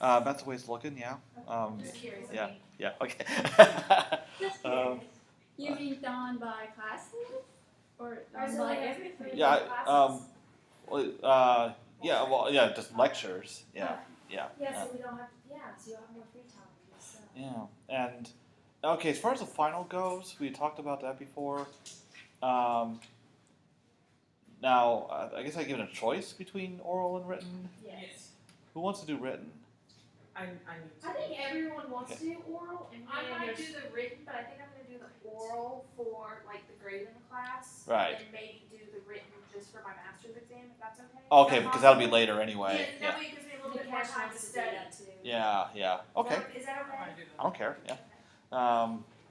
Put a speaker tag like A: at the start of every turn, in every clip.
A: That's the way it's looking, yeah.
B: Just curious.
A: Yeah,
B: Okay.
A: yeah, okay.
C: Just curious. You mean done by classes or done
B: is it
C: by
B: like
C: everything?
A: Yeah,
B: classes?
A: yeah, just lectures, yeah.
B: Yeah, so we don't have to, so you'll have more free time for this stuff.
A: Yeah, and okay, as far as the final goes, we talked about that before. Now, I guess I give it a choice between oral and written.
B: Yes.
A: Who wants to do written?
D: I need to.
B: I think everyone wants to do oral, and
E: I
B: then
E: might
B: there's
E: do the written, but I think I'm going to do the oral for like the grade in the class.
A: Right.
E: And maybe do the written just for my master's exam, if that's okay.
A: Okay,
E: Is that
A: because that'll be
E: possible?
A: later anyway.
E: Yeah, that way it gives me a little bit more time to study.
B: too.
A: Yeah. Okay.
E: Is that okay?
A: I don't care. Yeah.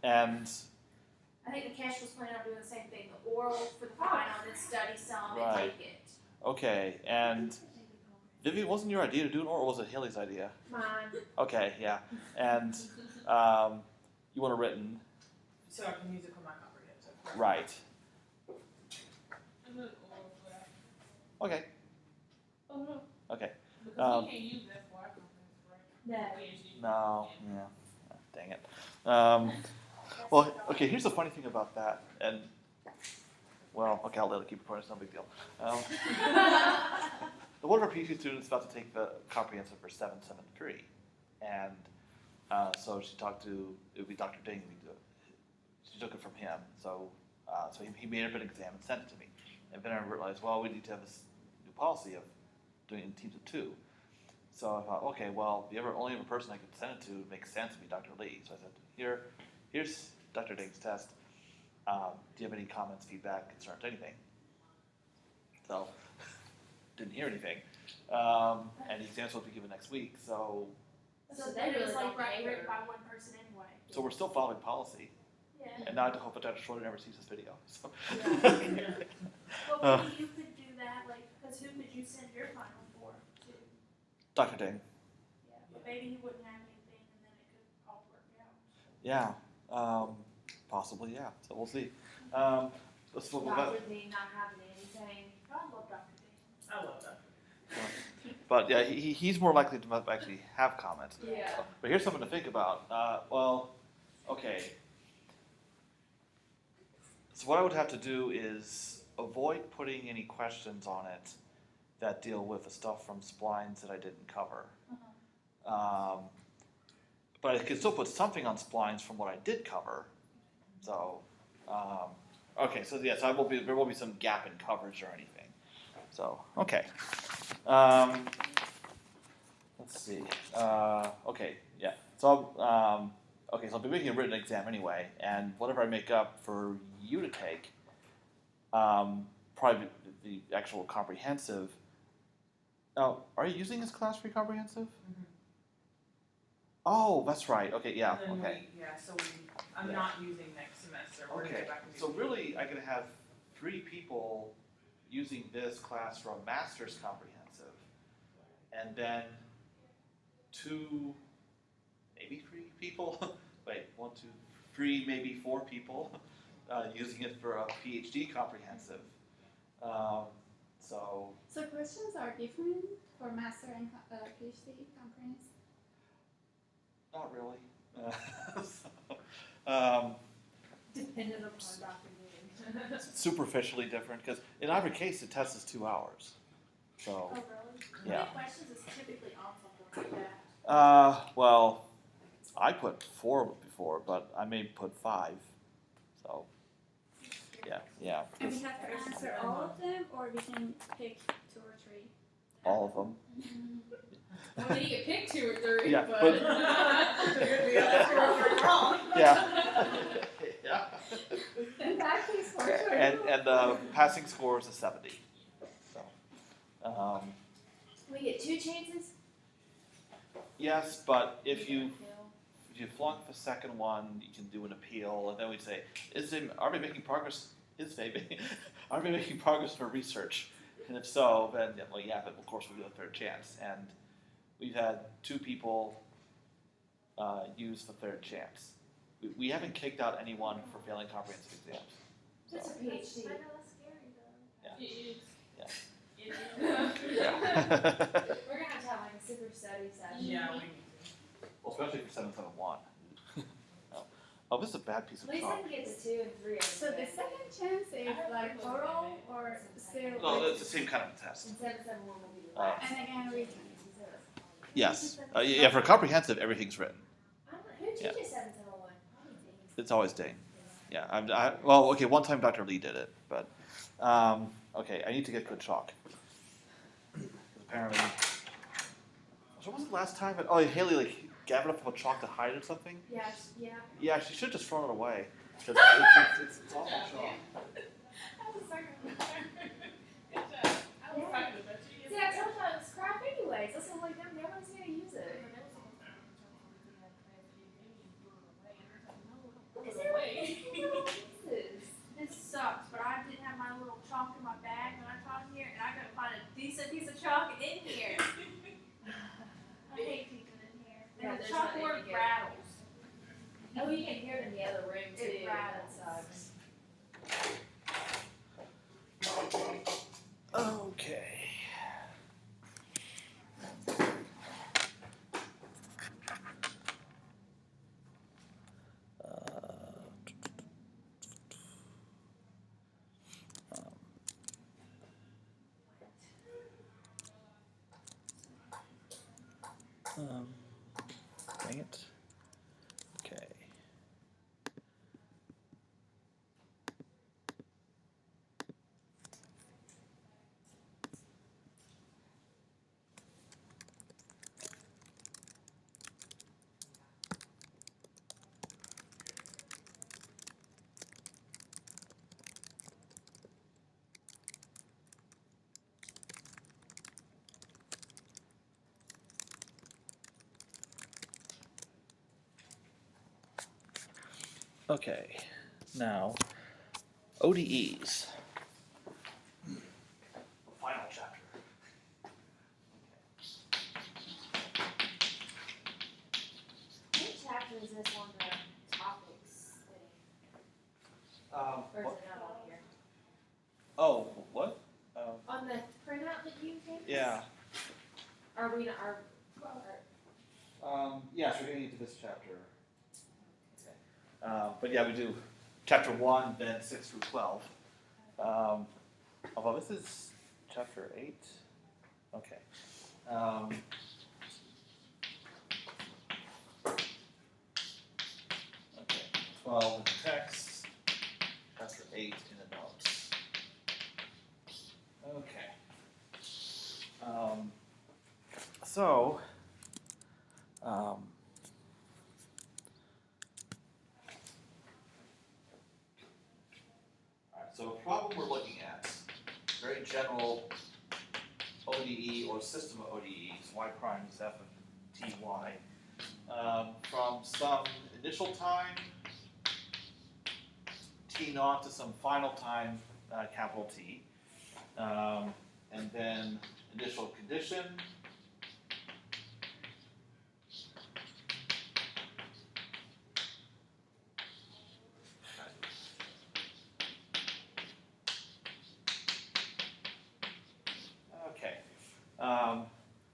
A: And
E: I think the cash was planning on doing the same thing, the oral for the final, and then study some
A: Right.
E: and take it.
A: okay, and Vivian, wasn't your idea to do an oral, or was it Haley's idea?
B: Mine.
A: Okay, yeah, and you want a written,
D: So I can use it for my comprehensive.
A: right? Okay.
F: Oh no.
A: Okay.
F: Because we can't use that for our conference, right?
A: No. Yeah. Dang it. Well, okay. Here's the funny thing about that, and well, okay, I'll let it keep recording. It's no big deal. One of our PhD students is about to take the comprehensive for 773, and so she talked to it would be Dr. Ding. She took it from him, so he made up an exam and sent it to me, and then I realized, well, we need to have this new policy of doing it in teams of 2. So I thought, okay, well, the only other person I could send it to makes sense would be Dr. Lee. So I said, here's Dr. Ding's test. Do you have any comments, feedback, concerns, anything? So, didn't hear anything. And the exam's supposed to be given next week, so
E: Then it was like written by one person anyway.
A: we're still following policy.
E: Yeah.
A: And now I have to hope that Dr. Schroeder never sees this video. So.
E: Well, maybe you could do that, like, because who could you send your final for to?
A: Dr. Ding.
E: Yeah, but maybe he wouldn't have anything, and then it could all work out.
A: Yeah. Possibly, yeah. So we'll see. Let's look
B: Dr. D not having anything.
E: I love Dr. Ding.
D: I love that.
A: But yeah, he's more likely to actually have comments.
B: Yeah.
A: But here's something to think about. Well, okay. So what I would have to do is avoid putting any questions on it that deal with the stuff from splines that I didn't cover. But I could still put something on splines from what I did cover. So, okay, so yes, there will be some gap in coverage or anything. So, okay. Let's see. Okay, yeah. So, okay, so I'll be making a written exam anyway, and whatever I make up for you to take, probably the actual comprehensive. Now, are you using this class for your comprehensive?
D: Mhm.
A: Oh, that's right. Okay, yeah,
D: And then
A: okay.
D: I'm
A: Yeah.
D: not using next semester. We're gonna
A: Okay,
D: go back and do
A: so really, I'm gonna have 3 people using this class for a master's comprehensive, and then 2, maybe 3 people. Wait, 1, 2, 3, maybe 4 people using it for a PhD comprehensive.
C: So questions are different for master and PhD comprehensive?
A: Not really.
B: Dependent upon Dr. D.
A: Superficially different, because in either case, the test is 2 hours. So.
E: Oh, really?
A: Yeah.
E: How many questions is typically on something like that?
A: Well, I put 4 before, but I may put 5. So, yeah.
C: And we have to answer all of them, or we can pick 2 or 3?
A: All of them.
F: Well, then you can pick 2 or 3,
A: Yeah,
F: but.
A: but-
F: wrong.
A: Yeah. Yeah.
C: In that case, for sure.
A: And the passing score is a 70. So,
B: We get 2 chances?
A: yes, but if you flunk the second one, you can do an appeal, and then we say, are we making progress? Are we making progress in our research? And if so, then yeah, but of course we'll do a 3rd chance. And we've had 2 people use the 3rd chance. We haven't kicked out anyone for failing comprehensive exams.
B: That's a
A: So,
B: PhD.
E: I know, that's scary though.
F: It is.
A: Yeah.
F: It is.
A: yeah.
B: We're gonna have to have like a super study session.
D: Yeah, we
A: especially for 771. Oh, this is a bad piece
B: At
A: of
B: least I
A: chalk.
B: can get to 2 and 3.
C: So the second chance is like oral or still?
A: No, it's the same kind of test.
B: And 771 will be the
A: Uh,
B: last.
C: And again, written.
A: Yes. Yeah, for comprehensive, everything's written.
B: Who teaches
A: Yeah.
B: 771?
A: It's always Dane. Yeah. Well, okay. One time Dr. Lee did it, but okay. I need to get good chalk. Apparently, so what was the last time? Haley like gathered up a chalk to hide or something.
B: Yeah.
A: Yeah, she should just thrown it away. 'Cause it's awful chalk.
F: I was talking about Good job. I was talking about you.
B: See, I told you it was crap anyways. That's like, nobody's going to use it. Is there
E: This sucks, but I didn't have my little chalk in my bag when I taught here, and I couldn't find a decent piece of chalk in here. I hate keeping it in here.
B: Yeah,
E: And the
B: there's not any
E: chalkboard
B: good.
E: rattles.
B: Oh, you can hear it in the other room too.
E: It
B: That
E: rattles.
B: sucks.
A: Okay. Dang it. Okay. Okay, now ODEs. Final chapter.
B: What chapter is this on the topics thing? Or is it not on here?
A: Oh, what?
B: On the printout that you gave us?
A: Yeah.
B: Are we not,
A: Yes, we're getting into this chapter. But yeah, we do chapter 1, then 6 through 12. Although this is chapter 8. Okay. Okay. 12 in the text, chapter 8 in the notes. Okay. So a problem we're looking at, very general ODE or system of ODEs, y prime is f of ty, from some initial time, t naught, to some final time, capital T, and then initial condition,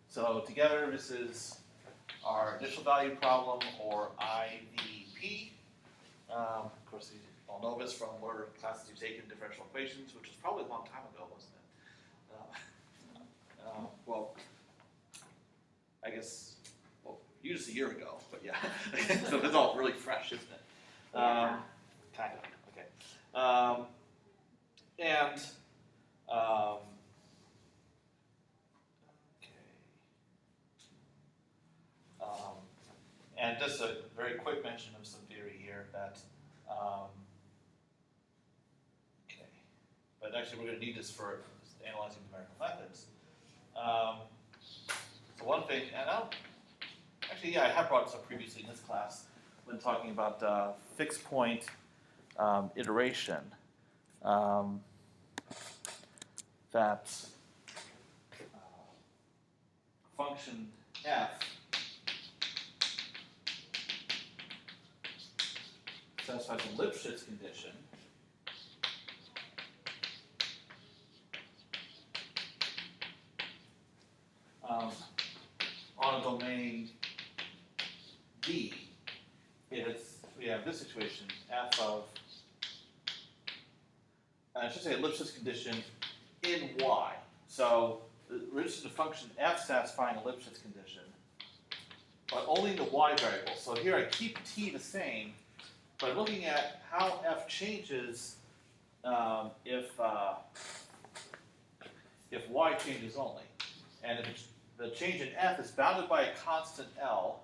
A: so together, this is our initial value problem, or IVP. Of course, you all know this from whatever classes you've taken, differential equations, which was probably a long time ago, wasn't it? Well, I guess, you just a year ago, but yeah. So it's all really fresh, isn't it?
B: Yeah.
A: Kind of, okay. And just a very quick mention of some theory here that, but actually we're going to need this for analyzing numerical methods. So one thing, and I have brought this up previously in this class when talking about fixed point iteration, that function f satisfies the Lipschitz condition on a domain D, we have this situation, f of, I should say Lipschitz condition in y. So we're interested in the function f satisfying a Lipschitz condition, but only in the y variable. So here I keep t the same, but I'm looking at how f changes if y changes only. And if the change in f is bounded by a constant L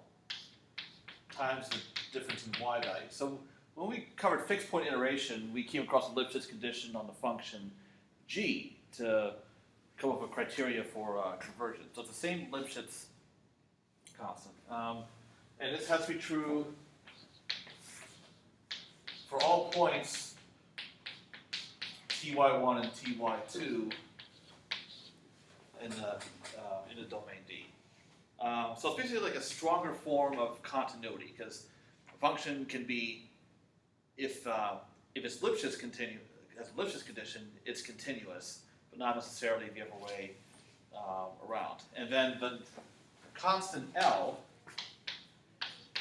A: times the difference in y value. So when we covered fixed point iteration, we came across a Lipschitz condition on the function g to come up with criteria for conversion. So it's the same Lipschitz constant. And this has to be true for all points ty1 and ty2 in the domain D. So it's basically like a stronger form of continuity, because a function can be, if it's Lipschitz has a Lipschitz condition, it's continuous, but not necessarily the other way around. And then the constant L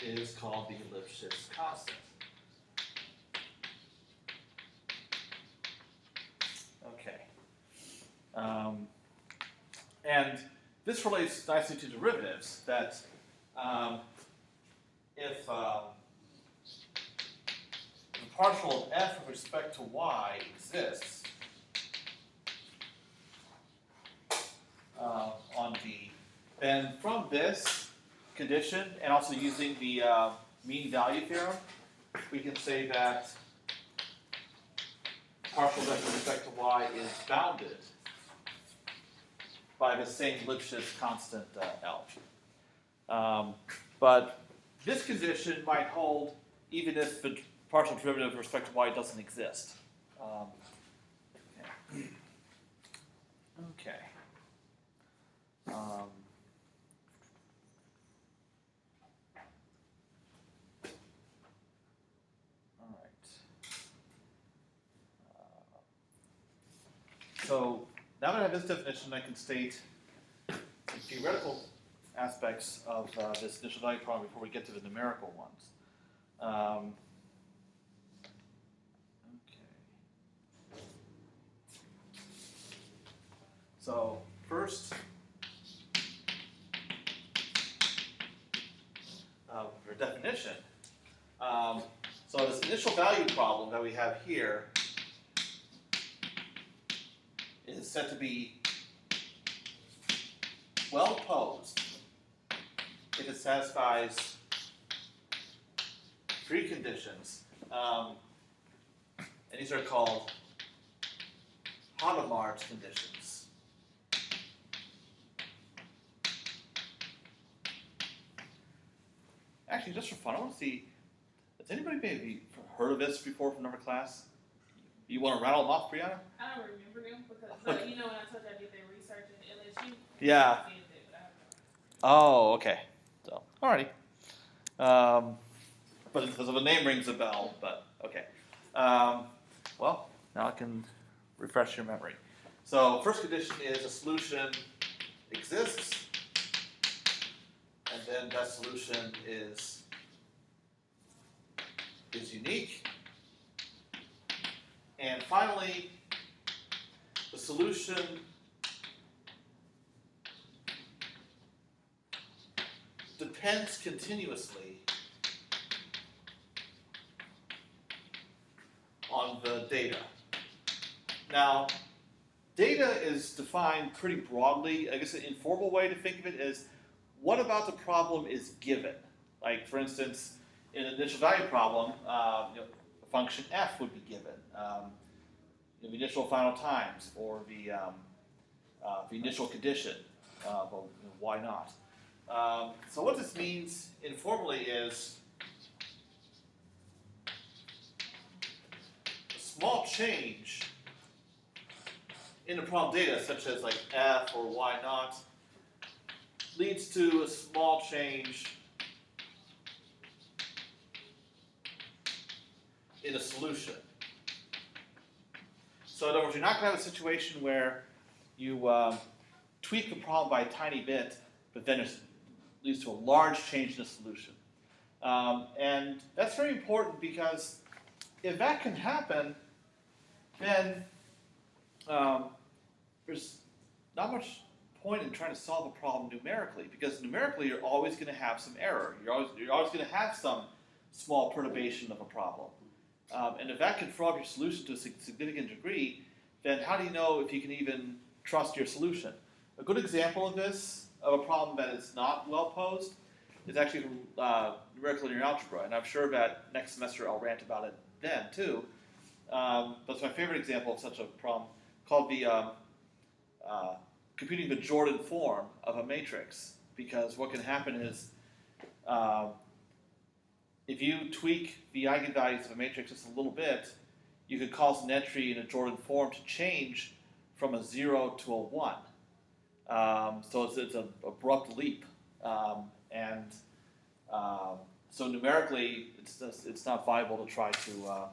A: is called the Lipschitz constant. Okay. And this relates nicely to derivatives, that if the partial of f with respect to y exists on D, then from this condition, and also using the mean value theorem, we can say that partial of f with respect to y is bounded by the same Lipschitz constant L. But this condition might hold even if the partial derivative with respect to y doesn't exist. Okay. All right. So now that I have this definition, I can state the theoretical aspects of this initial value problem before we get to the numerical ones. Okay. So first, for definition. So this initial value problem that we have here is said to be well posed if it satisfies three conditions. And these are called Hadamard's conditions. Actually, just for fun, I want to see, has anybody maybe heard of this before from number class? You want to rattle them off, Brianna?
D: I don't remember them because, but you know, when I told you I did the research in LSU.
A: Yeah.
D: I did it, but I have
A: Oh, okay. So, alrighty. But because of the name rings a bell, but okay. Well, now I can refresh your memory. So, first condition is a solution exists, and then that solution is unique. And finally, the solution depends continuously on the data. Now, data is defined pretty broadly. I guess an informal way to think of it is, what about the problem is given? Like, for instance, in an initial value problem, the function f would be given. The initial final times, or the initial condition. Well, why not? So what this means informally is a small change in the problem data, such as like f or y naught, leads to a small change in a solution. So in other words, you're not going to have a situation where you tweak the problem by a tiny bit, but then it leads to a large change in the solution. And that's very important because if that can happen, then there's not much point in trying to solve a problem numerically, because numerically you're always going to have some error. You're always going to have some small perturbation of a problem. And if that can throw off your solution to a significant degree, then how do you know if you can even trust your solution? A good example of this, of a problem that is not well posed, is actually from numerical linear algebra. And I'm sure that next semester I'll rant about it then too. But it's my favorite example of such a problem called the computing the Jordan form of a matrix. Because what can happen is if you tweak the eigenvalues of a matrix just a little bit, you could cause an entry in a Jordan form to change from a 0 to a 1. So it's an abrupt leap. So numerically, it's not viable to try to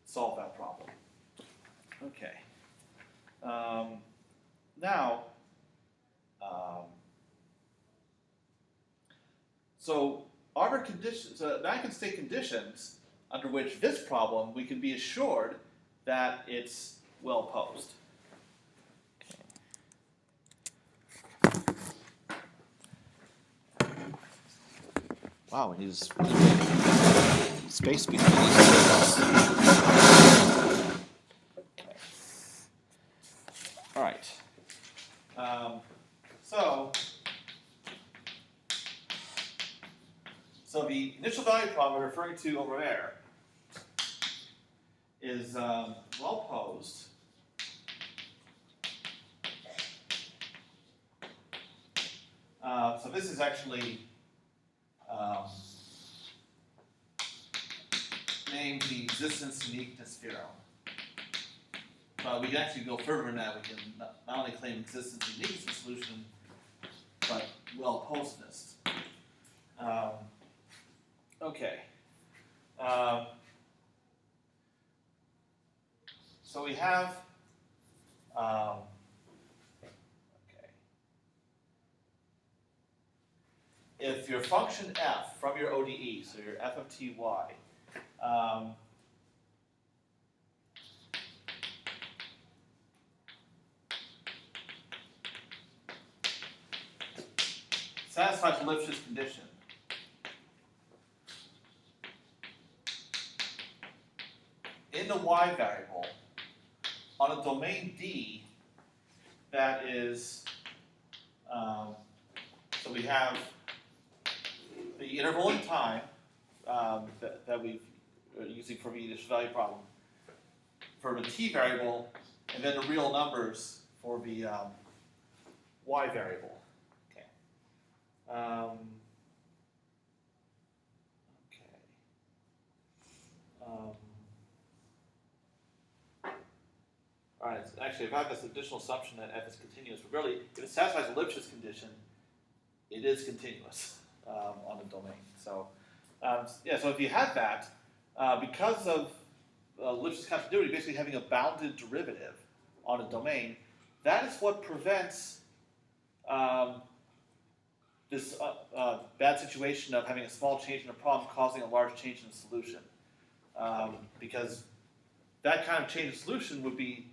A: solve that problem. Okay. Now, so are there conditions? Now I can state conditions under which this problem we can be assured that it's well posed. Wow, we need space between these. Okay. All right. So the initial value problem we're referring to over there is well posed. So this is actually named the existence uniqueness theorem. But we can actually go further than that. We can not only claim existence uniqueness of the solution, but well posedness. Okay. So we have if your function f from your ODE, so your f of ty, satisfies Lipschitz condition, in the y variable on a domain D that is, so we have the interval in time that we're using for the initial value problem for the t variable, and then the real numbers for the y variable. Okay. All right. Actually, if I have this additional assumption that f is continuous, but really, if it satisfies the Lipschitz condition, it is continuous on the domain. So, so if you have that, because of Lipschitz continuity, basically having a bounded derivative on a domain, that is what prevents this bad situation of having a small change in a problem causing a large change in the solution. Because that kind of change in solution would be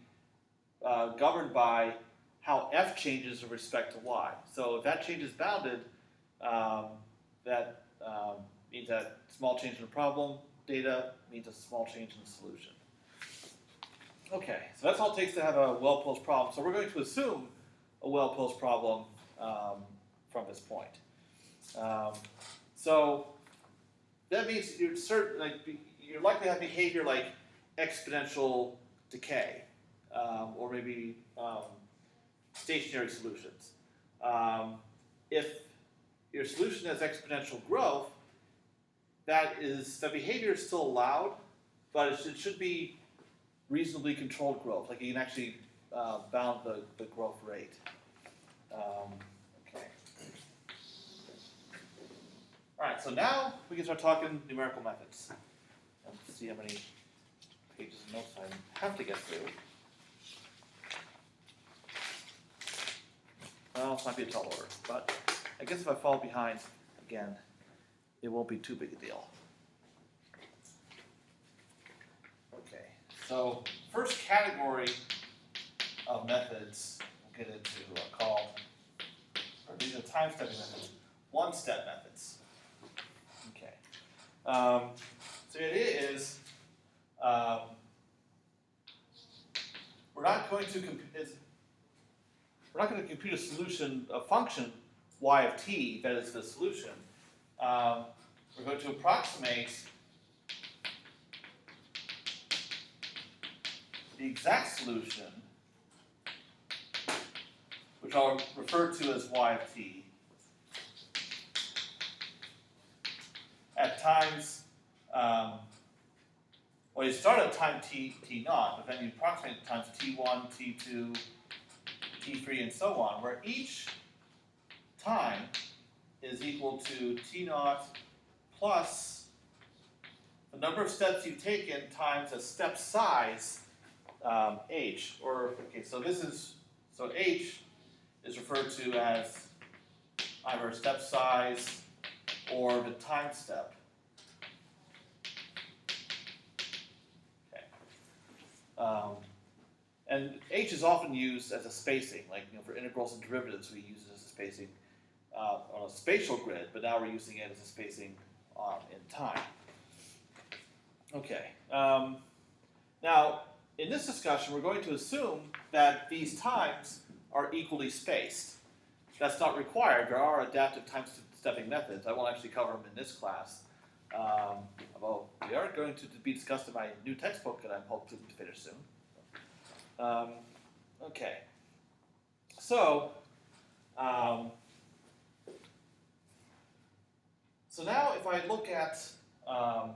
A: governed by how f changes with respect to y. So if that change is bounded, that means that small change in the problem data means a small change in the solution. Okay, so that's all it takes to have a well-posed problem. So we're going to assume a well-posed problem from this point. So that means you're likely to have behavior like exponential decay, or maybe stationary solutions. If your solution has exponential growth, that behavior is still allowed, but it should be reasonably controlled growth. Like you can actually bound the growth rate. Okay. All right. So now we can start talking numerical methods. Let's see how many pages of notes I have to get through. Well, this might be a tall order, but I guess if I fall behind again, it won't be too big a deal. Okay, so first category of methods we'll get into are called, or these are time-stepping methods, one-step methods. Okay, so the idea is we're not going to compute a solution, a function y of t that is the solution. We're going to approximate the exact solution, which I'll refer to as y of t, at times, well, you start at time t naught, but then you approximate at times t1, t2, t3, and so on, where each time is equal to t naught plus the number of steps you've taken times a step size h. Or okay, so h is referred to as either step size or the time step. Okay. And h is often used as a spacing, like for integrals and derivatives, we use it as a spacing on a spatial grid, but now we're using it as a spacing in time. Okay. Now, in this discussion, we're going to assume that these times are equally spaced. That's not required. There are adaptive time-stepping methods. I won't actually cover them in this class. Although they are going to be discussed in my new textbook that I'm hoping to finish soon. Okay. So now if I look at a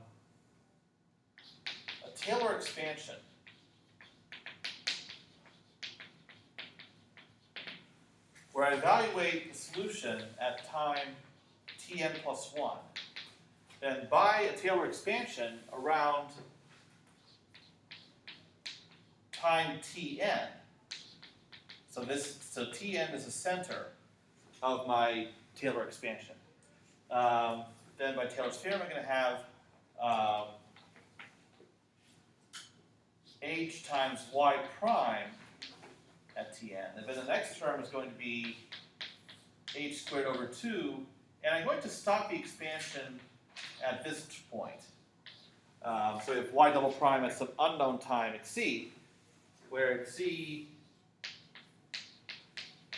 A: Taylor expansion, where I evaluate the solution at time tn plus 1, then by a Taylor expansion around time tn, so tn is the center of my Taylor expansion. Then by Taylor's theorem, I'm going to have h times y prime at tn. And then the next term is going to be h squared over 2. And I'm going to stop the expansion at this point. So we have y double prime at some unknown time at c, where c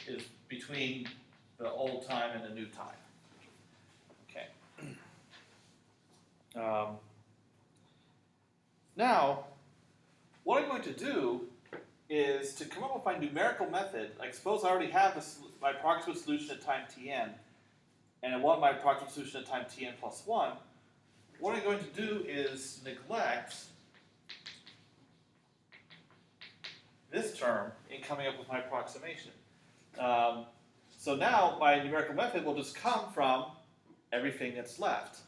A: is between the old time and the new time. Okay. Now, what I'm going to do is to come up with my numerical method. Like suppose I already have my approximate solution at time tn, and I want my approximate solution at time tn plus 1. What I'm going to do is neglect this term in coming up with my approximation. So now my numerical method will just come from everything that's left.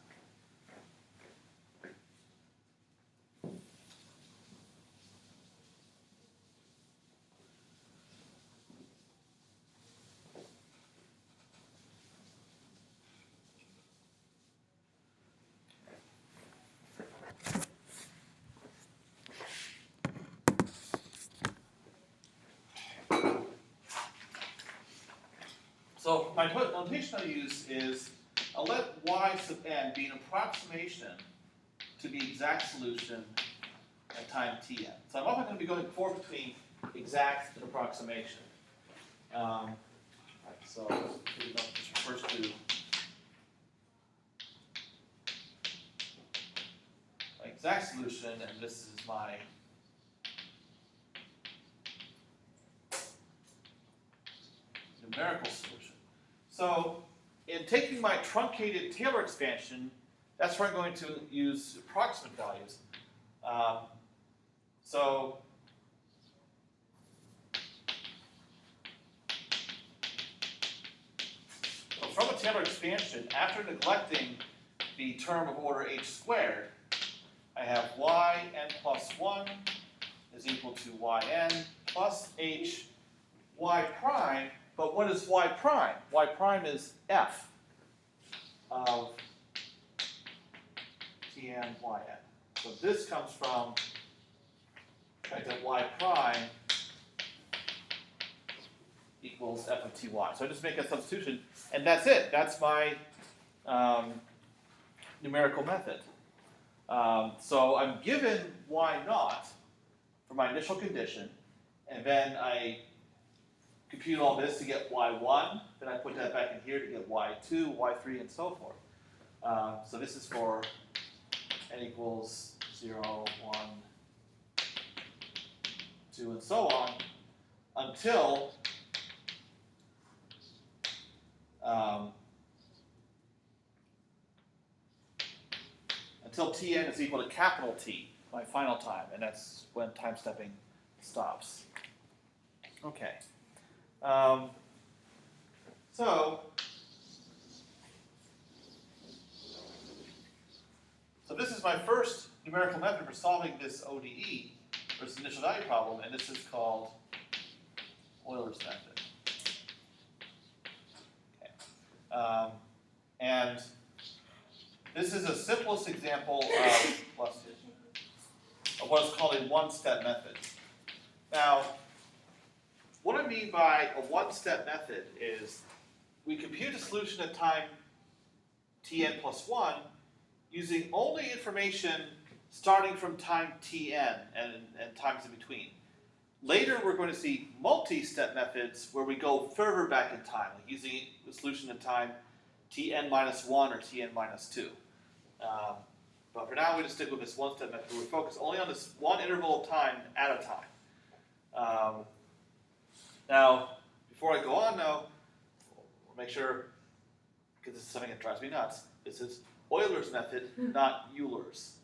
A: So my notation I use is I'll let y sub n be an approximation to the exact solution at time tn. So I'm often going to be going forth between exact and approximation. Right, so this refers to my exact solution, and this is my numerical solution. So in taking my truncated Taylor expansion, that's where I'm going to use approximate values. So from a Taylor expansion, after neglecting the term of order h squared, I have yn plus 1 is equal to yn plus h y prime. But what is y prime? Y prime is f of Tn yn. So this comes from the fact that y prime equals f of ty. So I just make a substitution, and that's it. That's my numerical method. So I'm given y naught for my initial condition, and then I compute all this to get y1, then I put that back in here to get y2, y3, and so forth. So this is for n equals 0, 1, 2, and so on, until Tn is equal to capital T, my final time, and that's when time stepping stops. Okay. So this is my first numerical method for solving this ODE, or this initial value problem, and this is called Euler's method. Okay. And this is a simplest example of what's called a one-step method. Now, what I mean by a one-step method is we compute a solution at time tn plus 1 using only information starting from time tn and times in between. Later, we're going to see multi-step methods where we go further back in time, like using the solution at time tn minus 1 or tn minus 2. But for now, we're going to stick with this one-step method. We're focused only on this one interval of time at a time. Now, before I go on, though, we'll make sure, because this is something that drives me nuts, this is Euler's method, not Euler's.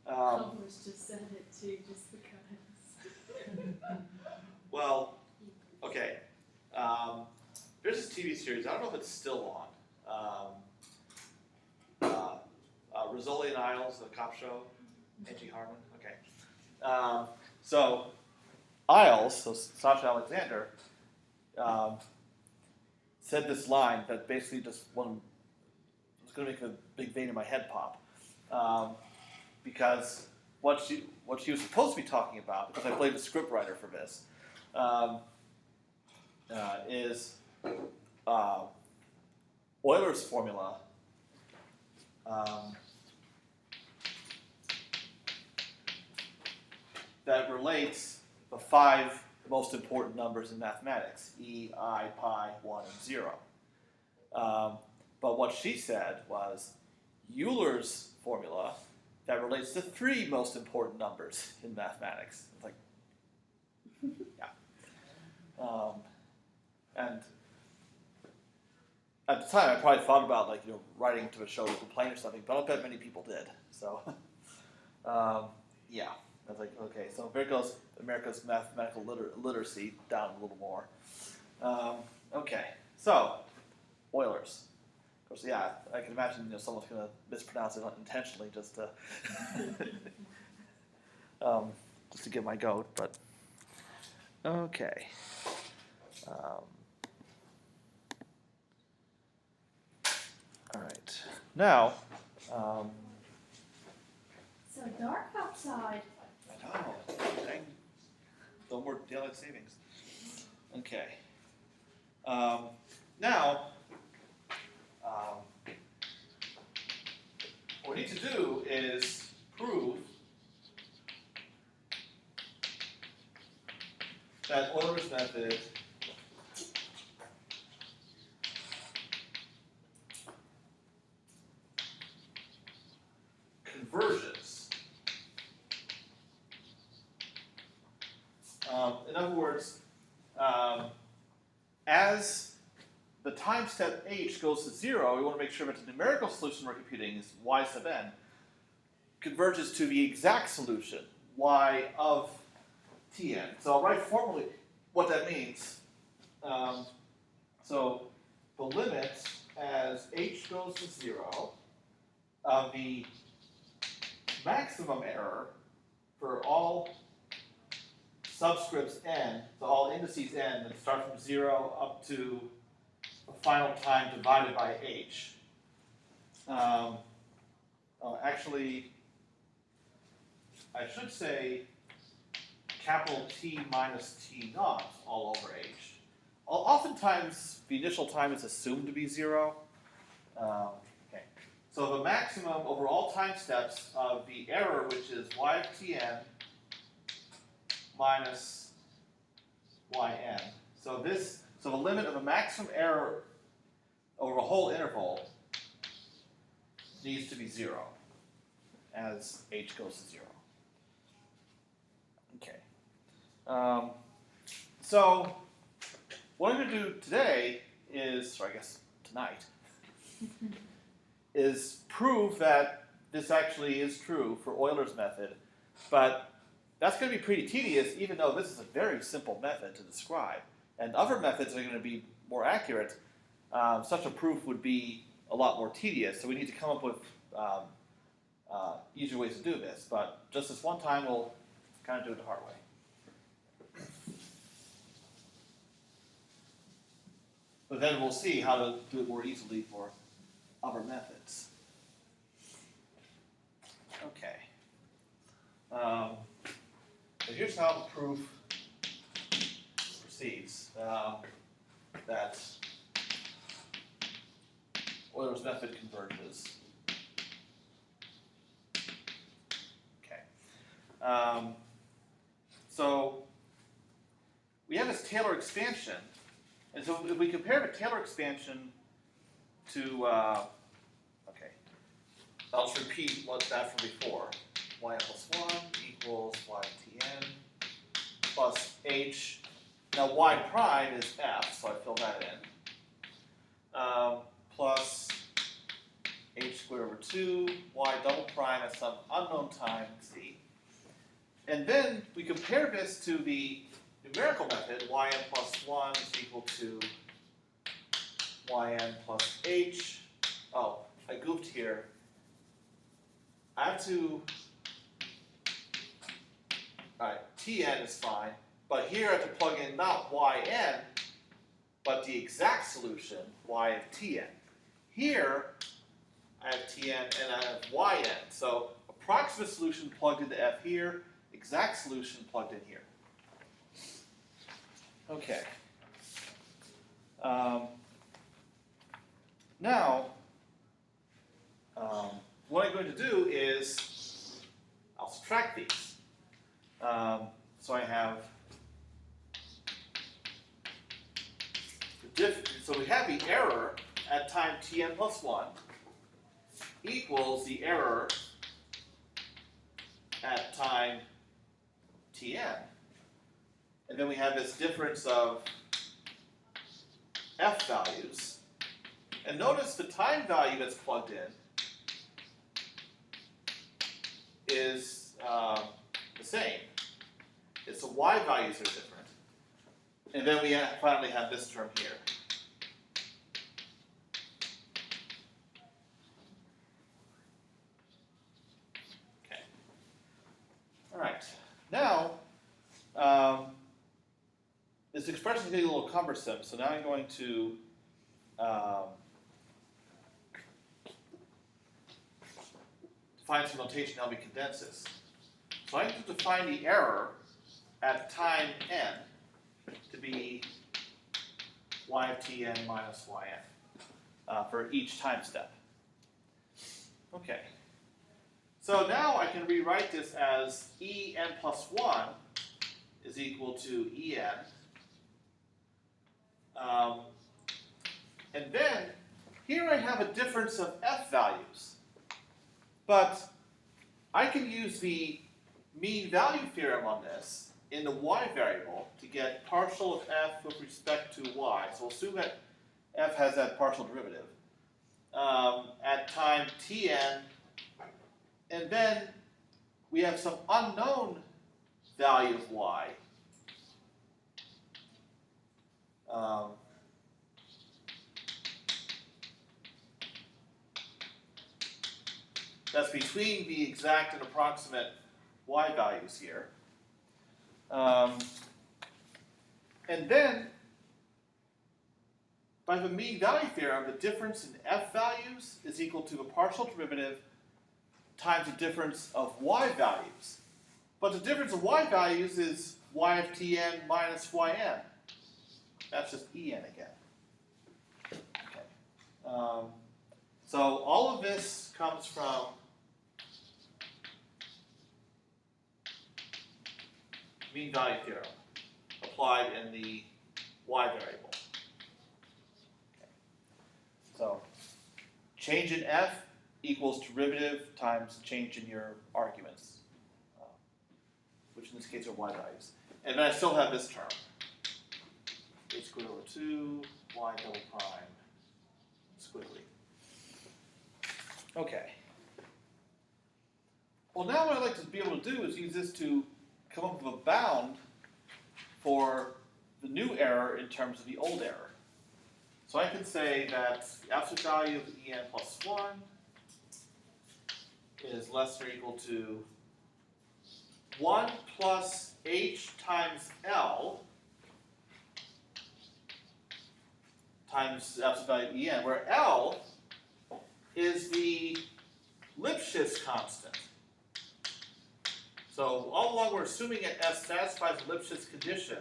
C: Almost just said it too, just because.
A: Well, okay. There's this TV series, I don't know if it's still on. Rizzoli and Isles, the cop show, Angie Harmon. Okay. So Isles, so Sasha Alexander, said this line that basically just was going to make a big vein in my head pop, because what she was supposed to be talking about, because I played the scriptwriter for this, is Euler's formula. That relates the 5 most important numbers in mathematics, e, I, pi, 1, and 0. But what she said was Euler's formula that relates to 3 most important numbers in mathematics. It's like, yeah. And at the time, I probably thought about writing to a show to complain or something, but I don't bet many people did. So, yeah. I was like, okay, so there goes America's mathematical literacy down a little more. Okay, so Euler's. Of course, yeah, I can imagine someone's going to mispronounce it unintentionally just to get my goat. But okay. All right. Now.
E: So dark outside.
A: Oh, dang. No more daylight savings. Okay. Now, what we need to do is prove that Euler's method converges. In other words, as the time step h goes to 0, we want to make sure that the numerical solution we're computing is y sub n converges to the exact solution, y of tn. So I'll write formally what that means. So the limit as h goes to 0 of the maximum error for all subscripts n, so all indices n that start from 0 up to the final time divided by h. Actually, I should say capital T minus T naught all over H. Oftentimes, the initial time is assumed to be 0. Okay. So the maximum over all time steps of the error, which is y of Tn minus Yn. So the limit of a maximum error over a whole interval needs to be 0 as H goes to 0. Okay. So what I'm going to do today is, or I guess tonight, is prove that this actually is true for Euler's method, but that's going to be pretty tedious, even though this is a very simple method to describe. And other methods are going to be more accurate. Such a proof would be a lot more tedious, so we need to come up with easier ways to do this. But just this one time, we'll kind of do it the hard way. But then we'll see how to do it more easily for other methods. Okay. So here's how the proof proceeds. That Euler's method converges. Okay. So we have this Taylor expansion. And so if we compare the Taylor expansion to, okay, I'll just repeat what's that from before. Y plus 1 equals ytn plus h. Now y prime is f, so I fill that in. Plus h squared over 2, y double prime at some unknown time, c. And then we compare this to the numerical method, yn plus 1 is equal to yn plus h. Oh, I goofed here. I have to, alright, tn is fine, but here I have to plug in not yn, but the exact solution, y of tn. Here, I have tn and I have yn. So, approximate solution plugged into f here, exact solution plugged in here. Okay. Now, what I'm going to do is I'll subtract these. So I have so we have the error at time tn plus 1 equals the error at time tn. And then we have this difference of f values. And notice the time value that's plugged in is the same. It's the y values are different. And then we finally have this term here. Okay. All right. Now, this expression is getting a little cumbersome, so now I'm going to find some notation to help me condense this. So I have to define the error at time n to be y of tn minus yn for each time step. Okay. So now I can rewrite this as en plus 1 is equal to en. And then here I have a difference of f values. But I can use the mean value theorem on this in the y variable to get partial of f with respect to y. So we'll assume that f has that partial derivative at time tn. And then we have some unknown value of y. That's between the exact and approximate y values here. And then, by the mean value theorem, the difference in f values is equal to the partial derivative times the difference of y values. But the difference of y values is y of tn minus yn. That's just en again. Okay. So all of this comes from mean value theorem applied in the y variable. Okay. So change in f equals derivative times change in your arguments, which in this case are y values. And then I still have this term, h squared over 2, y double prime, squiggly. Okay. Well, now what I'd like to be able to do is use this to come up with a bound for the new error in terms of the old error. So I can say that the absolute value of en plus 1 is less than or equal to 1 plus h times L times the absolute value of en, where L is the Lipschitz constant. So all along we're assuming that f satisfies the Lipschitz condition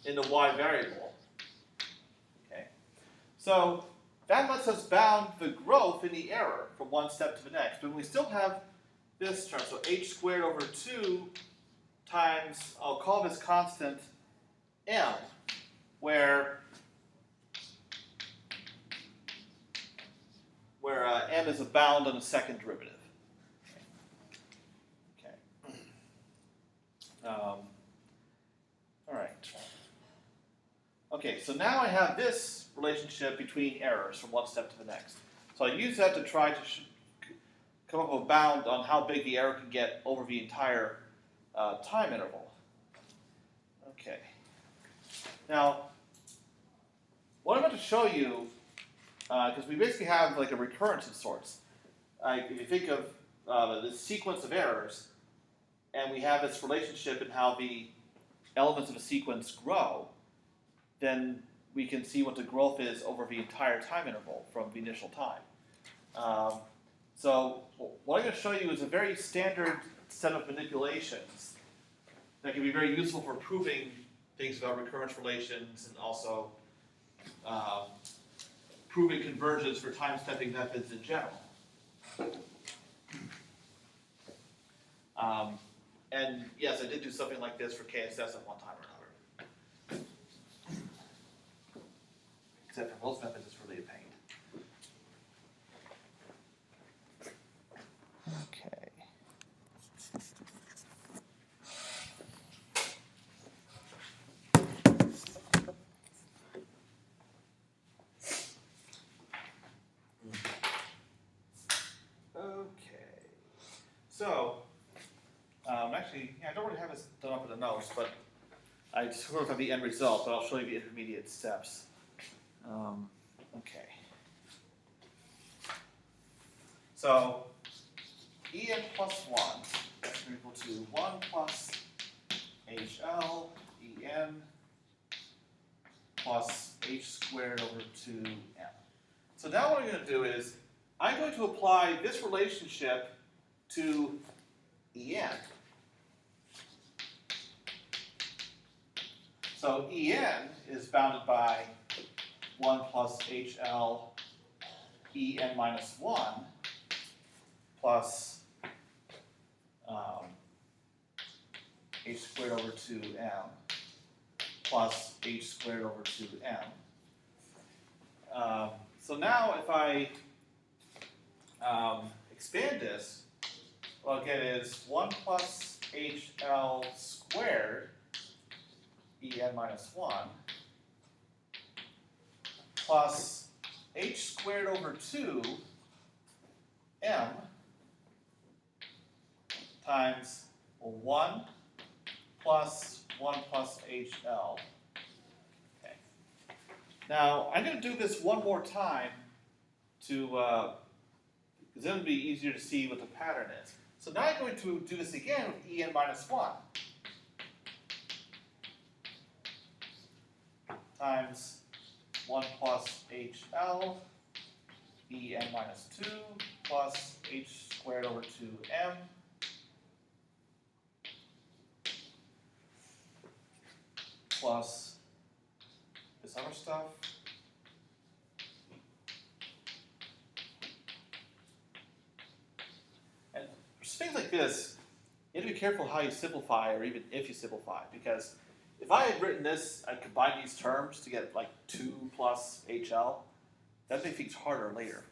A: in the y variable. Okay, so that lets us bound the growth in the error from one step to the next. But we still have this term, so h squared over 2 times, I'll call this constant m, where m is a bound on the second derivative. Okay. All right. Okay, so now I have this relationship between errors from one step to the next. So I use that to try to come up with a bound on how big the error can get over the entire time interval. Okay. Now, what I'm going to show you, because we basically have like a recurrence of sorts. If you think of the sequence of errors, and we have this relationship in how the elements of a sequence grow, then we can see what the growth is over the entire time interval from the initial time. So what I'm going to show you is a very standard set of manipulations that can be very useful for proving things about recurrence relations and also proving convergence for time-stepping methods in general. And yes, I did do something like this for KSS at one time or another. Except for most methods, it's really a pain. Okay. Okay. So, actually, I don't really have this done up in the notes, but I just sort of have the end result, but I'll show you the intermediate steps. Okay. So, en plus 1 is equal to 1 plus hl en plus h squared over 2m. So now what I'm going to do is, I'm going to apply this relationship to en. So en is bounded by 1 plus hl en minus 1 plus h squared over 2m plus h squared over 2m. So now if I expand this, what I'll get is 1 plus hl squared en minus 1 plus h squared over 2 m times 1 plus 1 plus hl. Okay. Now, I'm going to do this one more time to, because then it'll be easier to see what the pattern is. So now I'm going to do this again with en minus 1 times 1 plus hl En minus 2 plus h squared over 2m plus this other stuff. And for things like this, you have to be careful how you simplify, or even if you simplify, because if I had written this, I'd combine these terms to get like 2 plus HL. That'd make things harder later.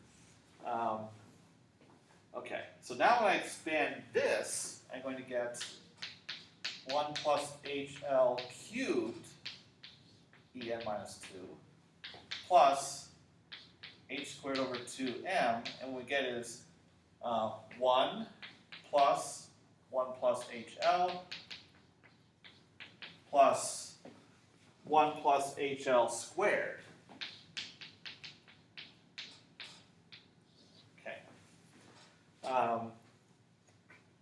A: Okay, so now when I expand this, I'm going to get 1 plus HL cubed En minus 2 plus h squared over 2m, and what we get is 1 plus HL plus 1 plus HL squared. Okay.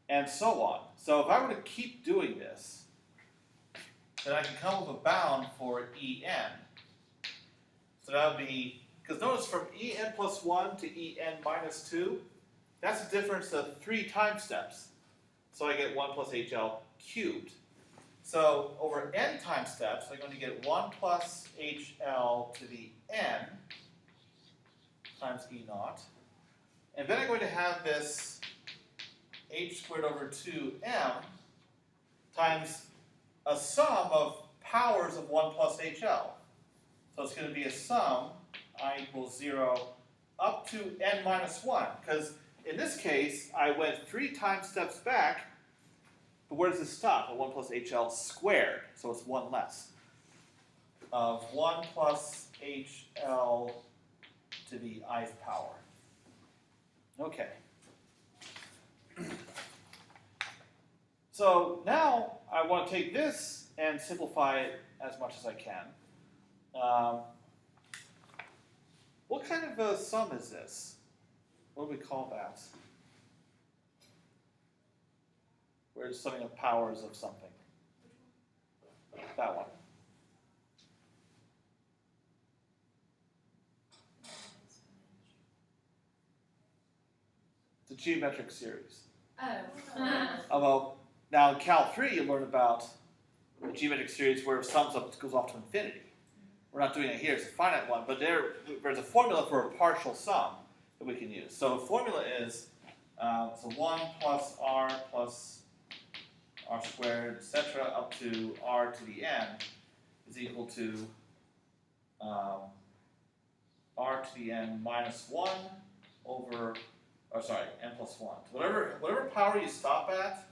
A: And so on. So if I were to keep doing this, then I can come up with a bound for En. So that would be, because notice from En plus 1 to En minus 2, that's a difference of 3 time steps. So I get 1 plus HL cubed. So over n time steps, I'm going to get 1 plus HL to the n times E naught. And then I'm going to have this h squared over 2m times a sum of powers of 1 plus HL. So it's going to be a sum, I equals 0, up to n minus 1. Because in this case, I went 3 time steps back, but where does this stop? At 1 plus HL squared, so it's 1 less. Of 1 plus HL to the ith power. Okay. So now I want to take this and simplify it as much as I can. What kind of a sum is this? What do we call that? Where it's summing of powers of something. That one. The geometric series.
B: Oh.
A: Although, now in Cal 3 you learn about the geometric series where it sums up, goes off to infinity. We're not doing it here, it's a finite one, but there's a formula for a partial sum that we can use. So the formula is, so 1 plus r squared, etc., up to r to the n is equal to r to the n minus 1 over, or sorry, n plus 1. So whatever power you stop at,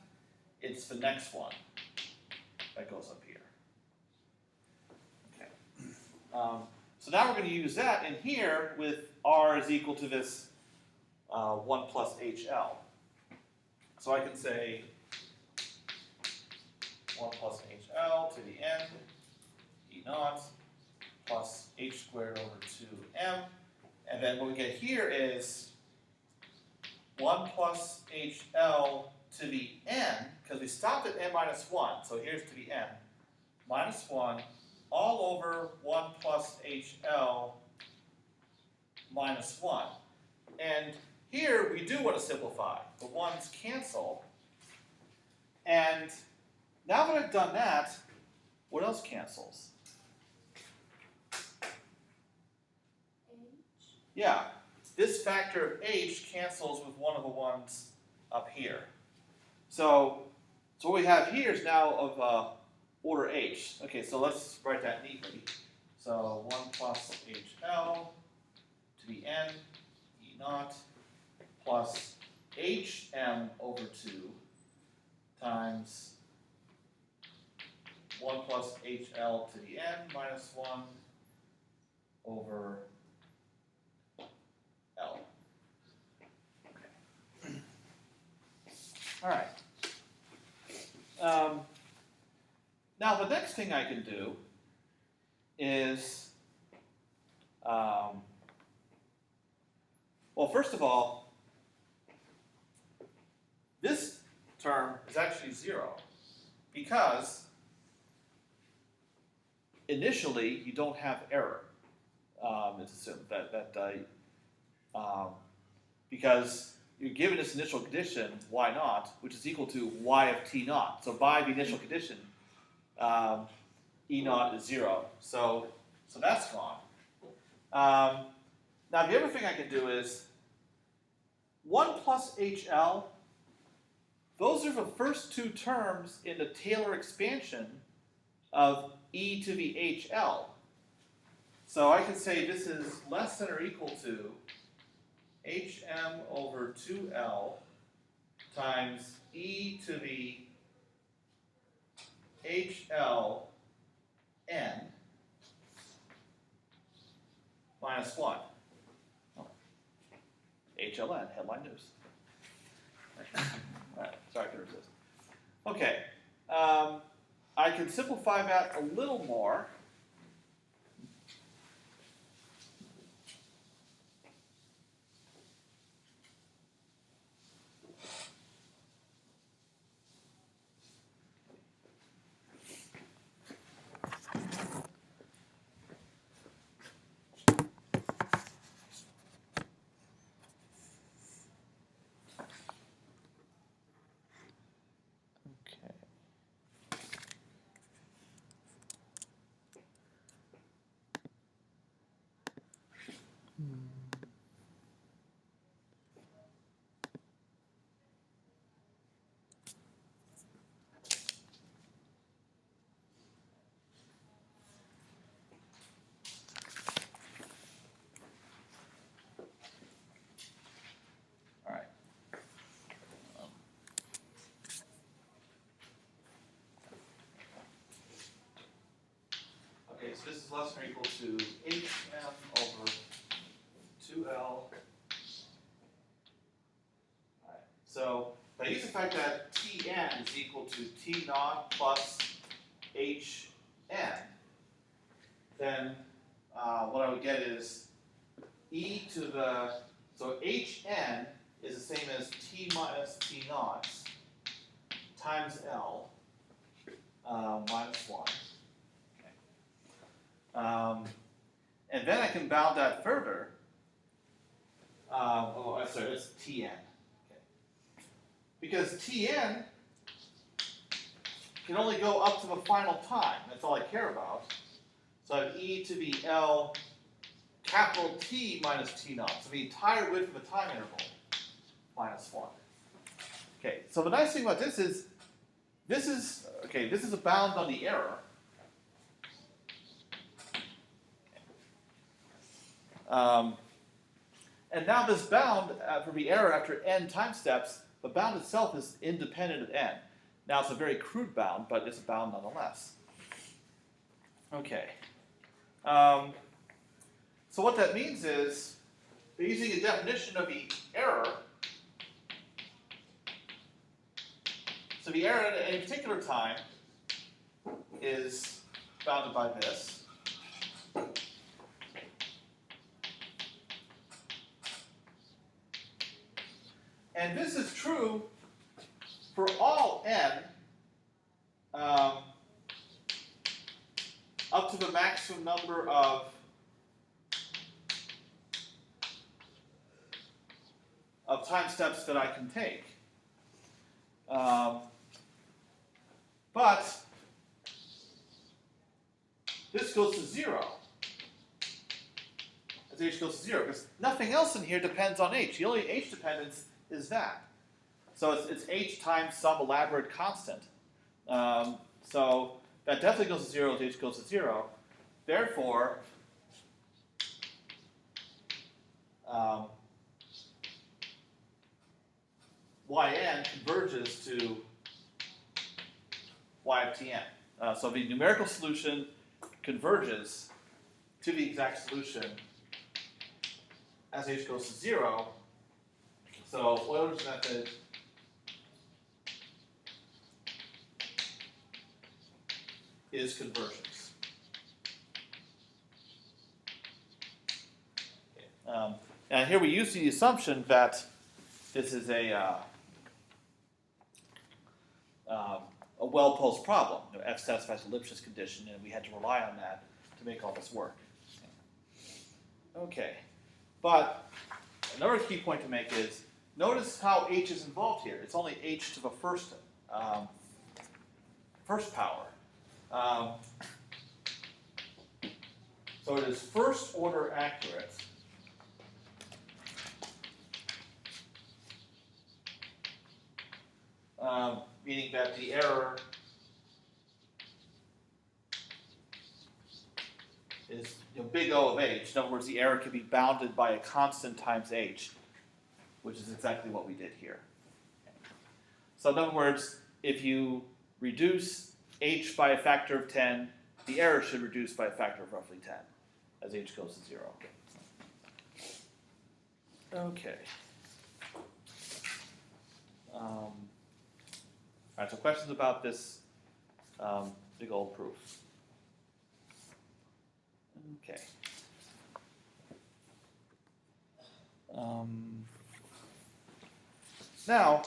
A: it's the next one that goes up here. Okay. So now we're going to use that in here with r is equal to this 1 plus HL. So I can say 1 plus HL to the n, E naught, plus h squared over 2m. And then what we get here is 1 plus HL to the n, because we stopped at n minus 1, so here's to the n, minus 1, all over 1 plus HL minus 1. And here we do want to simplify. The 1's cancel. And now that I've done that, what else cancels? Yeah, this factor of h cancels with one of the ones up here. So what we have here is now of order h. Okay, so let's write that neatly. So 1 plus HL to the n, E naught, plus HM over 2 times 1 plus HL to the n minus 1 over L. Okay. All right. Now the next thing I can do is, well, first of all, this term is actually 0 because initially you don't have error. It's assumed that because you're given this initial condition, y naught, which is equal to y of t naught. So by the initial condition, e naught is 0. So that's gone. Now the other thing I can do is 1 plus HL, those are the first two terms in the Taylor expansion of e to the HL. So I can say this is less than or equal to hm over 2L times e to the HL n minus 1. Oh. HLN, headline news. Alright, sorry I could resist. Okay, I can simplify that a little more. Okay, so this is less than or equal to hm over 2L. Alright, so if I use the fact that Tn is equal to T naught plus Hn, then what I would get is e to the, so Hn is the same as T minus T naught times L minus 1. And then I can bound that further. Sorry, that's Tn. Okay. Because Tn can only go up to the final time. That's all I care about. So I have e to the L capital T minus T naught. So the entire width of the time interval minus 1. Okay, so the nice thing about this is a bound on the error. And now this bound for the error after n time steps, the bound itself is independent of n. Now it's a very crude bound, but it's a bound nonetheless. Okay. So what that means is, we're using a definition of the error. So the error at any particular time is bounded by this. And this is true for all n up to the maximum number of time steps that I can take. But this goes to 0 as h goes to 0, because nothing else in here depends on h. The only h dependence is that. So it's h times some elaborate constant. So that definitely goes to 0 as h goes to 0. Therefore, yn converges to y of tn. So the numerical solution converges to the exact solution as h goes to 0. So Euler's method is convergence. And here we use the assumption that this is a well-posed problem. F satisfies the Lipschitz condition, and we had to rely on that to make all this work. Okay, but another key point to make is, notice how h is involved here. It's only h to the first power. So it is first order accurate. Meaning that the error is big O of h. In other words, the error can be bounded by a constant times h, which is exactly what we did here. So in other words, if you reduce h by a factor of 10, the error should reduce by a factor of roughly 10 as h goes to 0. Okay. All right, so questions about this big old proof? Okay. Now,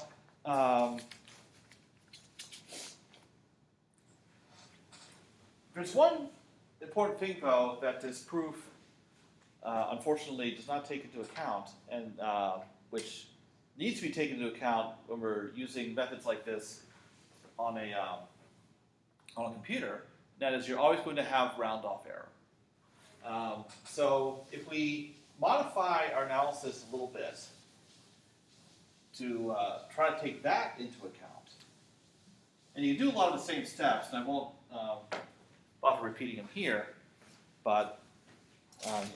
A: there's one important thing, though, that this proof unfortunately does not take into account, and which needs to be taken into account when we're using methods like this on a computer. That is, you're always going to have round-off error. So if we modify our analysis a little bit to try to take that into account, and you do a lot of the same steps, and I won't bother repeating them here, but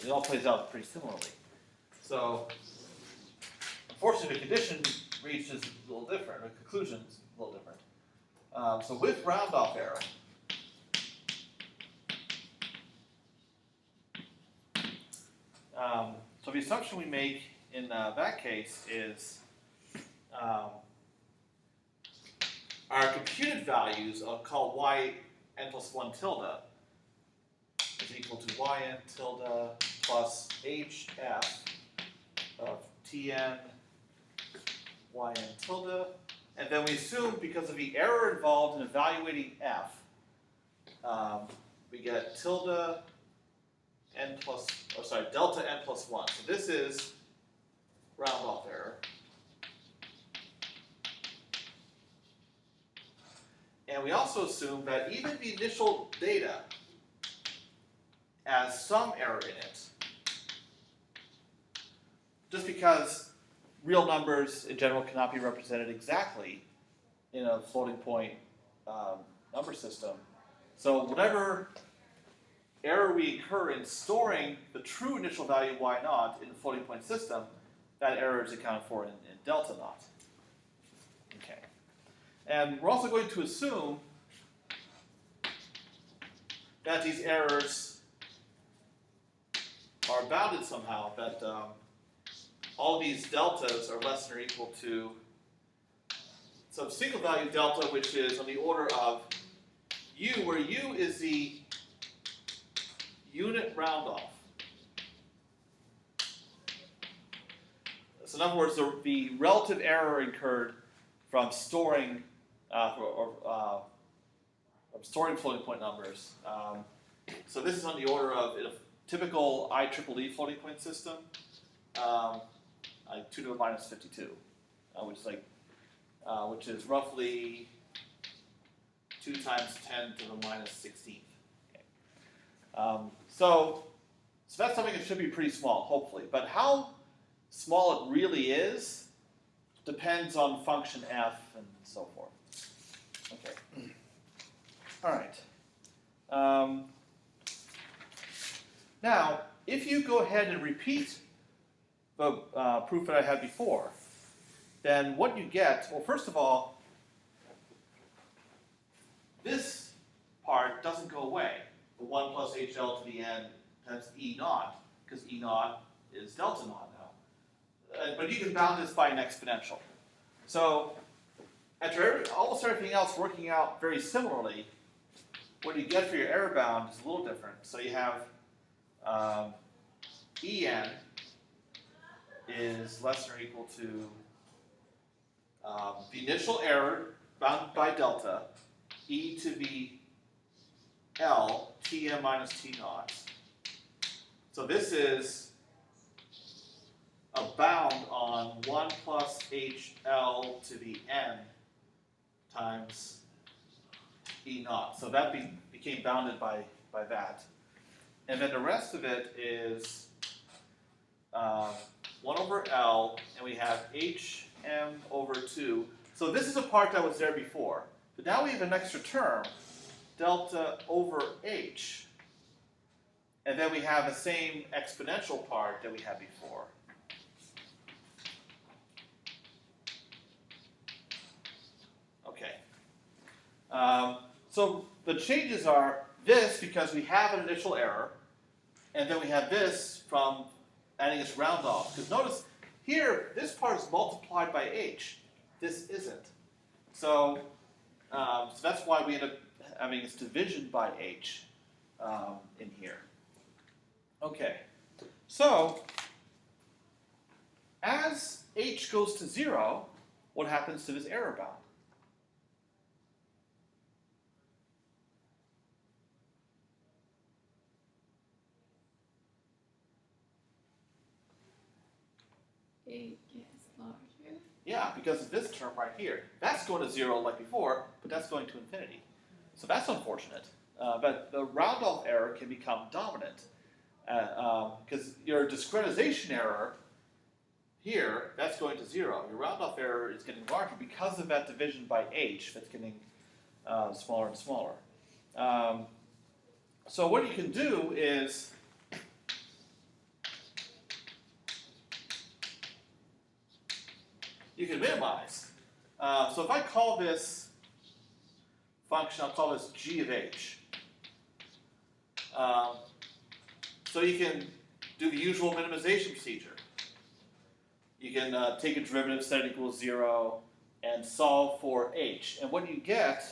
A: it all plays out pretty similarly. So unfortunately, the condition reached is a little different, the conclusion is a little different. So with round-off error, so the assumption we make in that case is our computed values are called yn plus 1 tilde is equal to yn tilde plus hf of tn yn tilde. And then we assume, because of the error involved in evaluating f, we get tilde n plus, delta n plus 1. So this is round-off error. And we also assume that even the initial data has some error in it, just because real numbers in general cannot be represented exactly in a floating point number system. So whatever error we incur in storing the true initial value y naught in the floating point system, that error is accounted for in delta naught. Okay. And we're also going to assume that these errors are bounded somehow, that all these deltas are less than or equal to some single value delta, which is on the order of u, where u is the unit round off. So in other words, the relative error incurred from storing storing floating point numbers. So this is on the order of, in a typical IEEE floating point system, 2 to the minus 52, which is roughly 2 times 10 to the minus 16. Okay. So that's something that should be pretty small, hopefully. But how small it really is depends on function f and so forth. Okay. All right. Now, if you go ahead and repeat the proof that I had before, then what you get, well, first of all, this part doesn't go away. The 1 plus HL to the n, that's E naught, because E naught is delta naught now. But you can bound this by an exponential. So after almost everything else working out very similarly, what you get for your error bound is a little different. So you have En is less than or equal to the initial error bounded by delta, e to the L, Tm minus T naught. So this is a bound on 1 plus HL to the n times E naught. So that became bounded by that. And then the rest of it is 1 over L, and we have HM over 2. So this is a part that was there before. But now we have an extra term, delta over H. And then we have the same exponential part that we had before. Okay. So the changes are this because we have an initial error, and then we have this from adding this round off. Because notice here, this part is multiplied by h. This isn't. So that's why we end up having this division by h in here. Okay. So as h goes to 0, what happens to this error bound?
C: It gets larger.
A: Yeah, because of this term right here. That's going to 0 like before, but that's going to infinity. So that's unfortunate. But the round-off error can become dominant. Because your discretization error here, that's going to 0. Your round-off error is getting larger because of that division by h that's getting smaller and smaller. So what you can do is you can minimize. So if I call this function, I'll call this g of h. So you can do the usual minimization procedure. You can take a derivative, set it equals 0, and solve for h. And what you get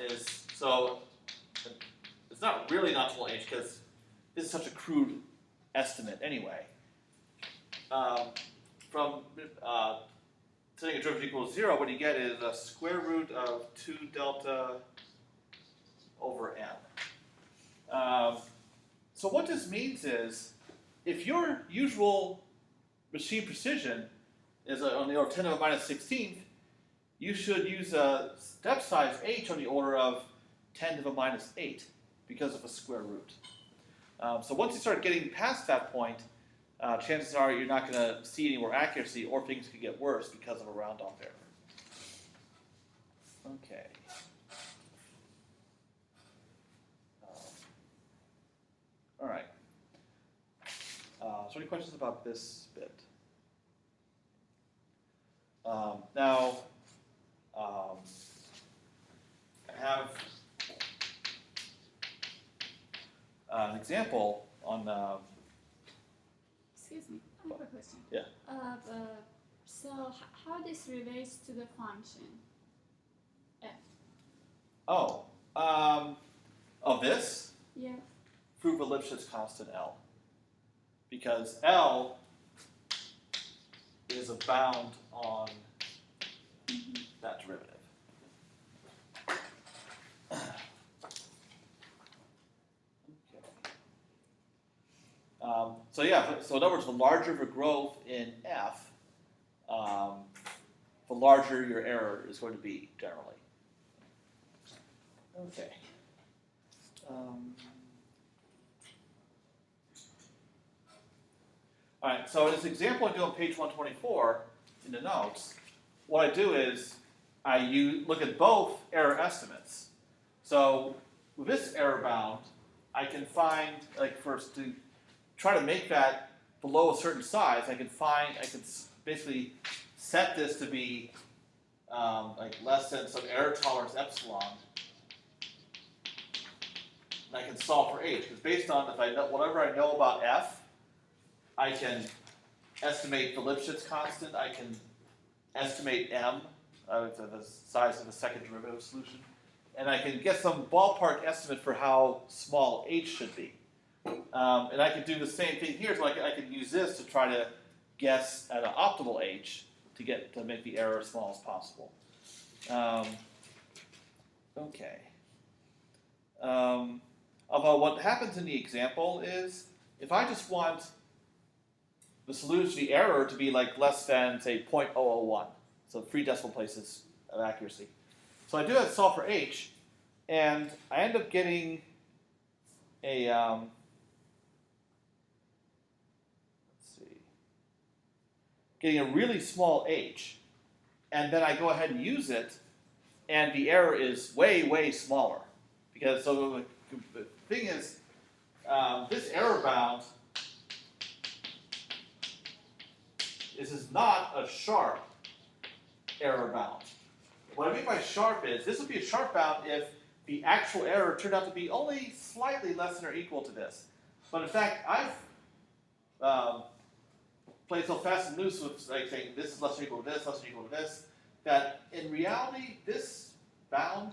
A: is, so it's not really an optimal h because this is such a crude estimate anyway. From setting a derivative equals 0, what you get is a square root of 2 delta over n. So what this means is, if your usual machine precision is on the order of 10 to the minus 16th, you should use a step size h on the order of 10 to the minus 8 because of a square root. So once you start getting past that point, chances are you're not going to see any more accuracy, or things could get worse because of a round-off error. Okay. All right. So any questions about this bit? Now, I have an example on.
C: Excuse me, I have a question.
A: Yeah.
C: So how this relates to the function f?
A: Oh, of this?
C: Yeah.
A: Prove a Lipschitz constant L. Because L is a bound on that derivative. So yeah, so in other words, the larger the growth in f, the larger your error is going to be generally. Okay. All right, so in this example I do on page 124 in the notes, what I do is I look at both error estimates. So with this error bound, I can find, like first to try to make that below a certain size, I can basically set this to be like less than some error tolerance epsilon. And I can solve for h, because based on whatever I know about f, I can estimate the Lipschitz constant, I can estimate m, the size of the second derivative solution, and I can get some ballpark estimate for how small h should be. And I can do the same thing here, so I can use this to try to guess at an optimal h to make the error as small as possible. Okay. Although what happens in the example is, if I just want the solution, the error to be like less than say 0.001, so 3 decimal places of accuracy. So I do that solve for h, and I end up getting a let's see, getting a really small h, and then I go ahead and use it, and the error is way smaller, because so the thing is, this error bound. This is not a sharp error bound. What I mean by sharp is, this would be a sharp bound if the actual error turned out to be only slightly less than or equal to this. But in fact, I've played so fast and loose with like saying this is less than or equal to this, less than or equal to this, that in reality, this bound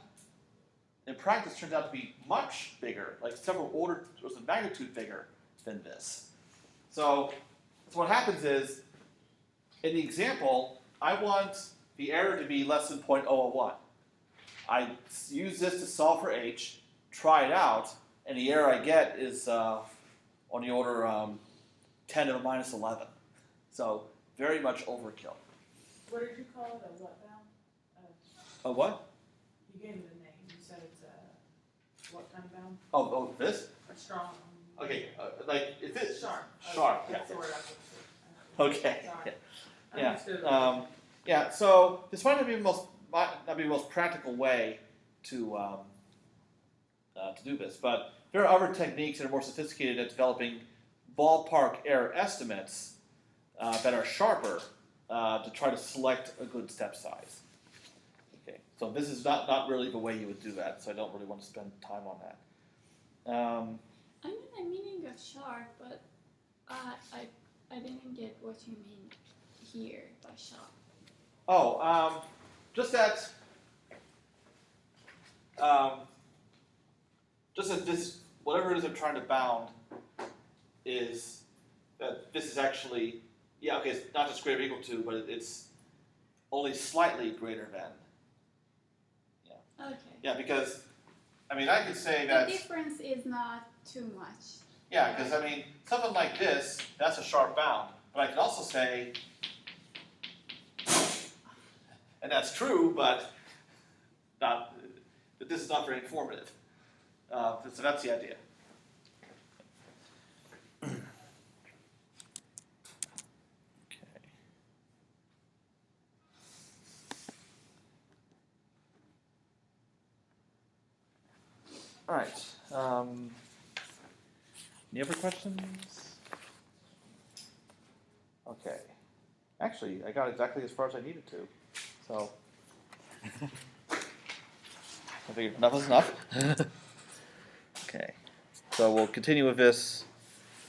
A: in practice turns out to be much bigger, like several orders of magnitude bigger than this. So what happens is, in the example, I want the error to be less than 0.001. I use this to solve for h, try it out, and the error I get is on the order 10 to the minus 11. So very much overkill.
D: What did you call it? A what bound?
A: A what?
D: You gave it a name. You said it's a what kind of bound?
A: Oh, this?
D: A strong.
A: Okay, like is it
D: Sharp.
A: Sharp,
D: Okay,
A: yeah.
D: that's the word I was looking for.
A: Okay.
D: Sorry.
A: Yeah.
D: Understood.
A: Yeah. So this might not be the most practical way to do this, but there are other techniques that are more sophisticated at developing ballpark error estimates that are sharper to try to select a good step size. Okay. So this is not really the way you would do that. So I don't really want to spend time on that.
C: I mean, I'm meaning a sharp, but I didn't get what you mean here by sharp.
A: Oh, just that this, whatever it is I'm trying to bound, is that this is actually, yeah, okay, it's not just greater or equal to, but it's only slightly greater than. Yeah.
C: Okay.
A: Yeah, because, I mean, I could say
C: The
A: that,
C: difference is not too much.
A: yeah, because, I mean, something like this, that's a sharp bound. But I can also say, and that's true, but this is not very informative. So that's the idea. Okay. All right. Any other questions? Okay. Actually, I got exactly as far as I needed to. So I figured enough is enough. Okay. So we'll continue with this